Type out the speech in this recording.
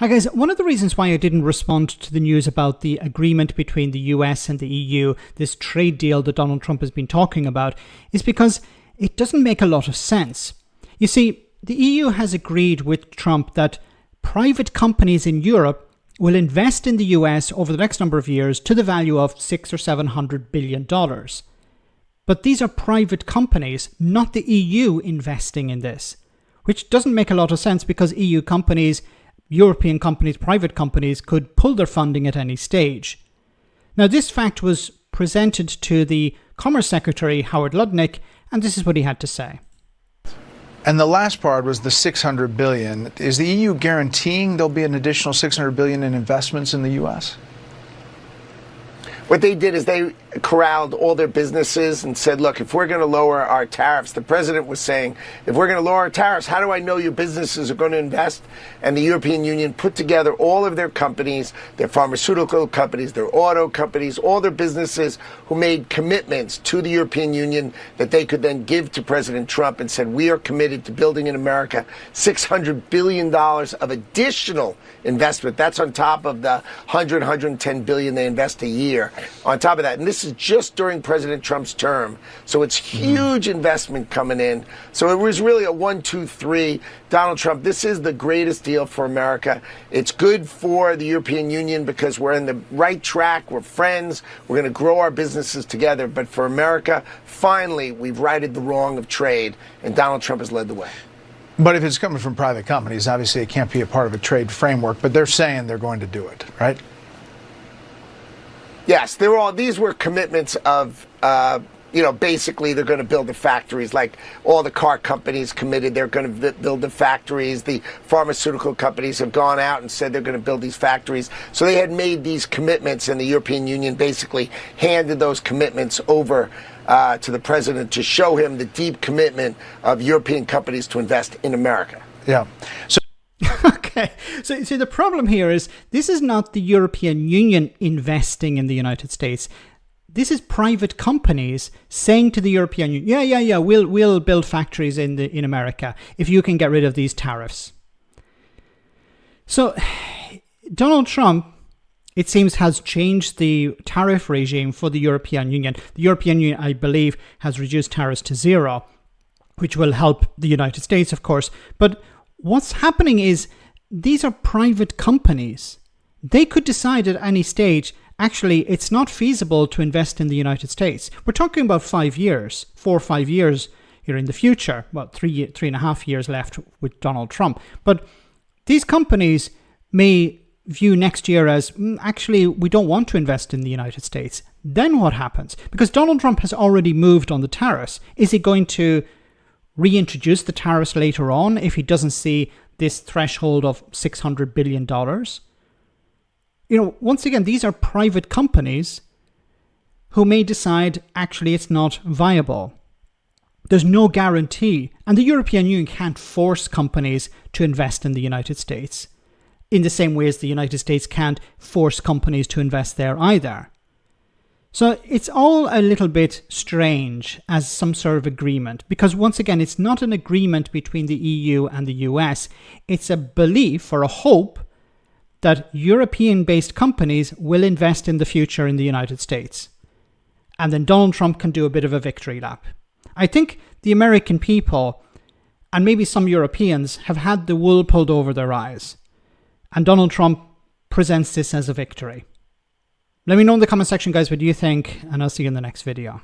Hi guys, one of the reasons why I didn't respond to the news about the agreement between the US and the EU, this trade deal that Donald Trump has been talking about, is because it doesn't make a lot of sense. You see, the EU has agreed with Trump that private companies in Europe will invest in the US over the next number of years to the value of $600 or $700 billion. But these are private companies, not the EU investing in this, which doesn't make a lot of sense because EU companies, European companies, private companies could pull their funding at any stage. Now, this fact was presented to the Commerce Secretary, Howard Lutnick, and this is what he had to say. And the last part was the $600 billion. Is the EU guaranteeing there'll be an additional $600 billion in investments in the U.S.? What they did is they corralled all their businesses and said, look, if we're going to lower our tariffs, the president was saying, if we're going to lower our tariffs, how do I know your businesses are going to invest? And the European Union put together all of their companies, their pharmaceutical companies, their auto companies, all their businesses who made commitments to the European Union that they could then give to President Trump and said, we are committed to building in America $600 billion of additional investment. That's on top of the $110 billion they invest a year. On top of that, and this is just during President Trump's term, so it's huge investment coming in. So it was really a 1, 2, 3. Donald Trump, this is the greatest deal for America. It's good for the European Union because we're in the right track. We're friends. We're going to grow our businesses together. But for America, finally, we've righted the wrong of trade, and Donald Trump has led the way. But if it's coming from private companies, obviously it can't be a part of a trade framework. But they're saying they're going to do it, right? Yes, these were commitments of, basically they're going to build the factories, like all the car companies committed they're going to build the factories. The pharmaceutical companies have gone out and said they're going to build these factories. So they had made these commitments, and the European Union basically handed those commitments over to the president to show him the deep commitment of European companies to invest in America. Yeah. Okay, so the problem here is this is not the European Union investing in the United States. This is private companies saying to the European Union, yeah, we'll build factories in America if you can get rid of these tariffs. So Donald Trump, it seems, has changed the tariff regime for the European Union. The European Union, I believe, has reduced tariffs to 0, which will help the United States, of course. But what's happening is these are private companies. They could decide at any stage, actually, it's not feasible to invest in the United States. We're talking about 5 years, 4 or 5 years here in the future. Well, 3.5 years left with Donald Trump. But these companies may view next year as, actually, we don't want to invest in the United States. Then what happens? Because Donald Trump has already moved on the tariffs. Is he going to reintroduce the tariffs later on if he doesn't see this threshold of $600 billion? Once again, these are private companies who may decide, actually, it's not viable. There's no guarantee. And the European Union can't force companies to invest in the United States in the same way as the United States can't force companies to invest there either. So it's all a little bit strange as some sort of agreement, because once again, it's not an agreement between the EU and the US. It's a belief or a hope that European-based companies will invest in the future in the United States. And then Donald Trump can do a bit of a victory lap. I think the American people, and maybe some Europeans, have had the wool pulled over their eyes. And Donald Trump presents this as a victory. Let me know in the comment section, guys, what you think, and I'll see you in the next video.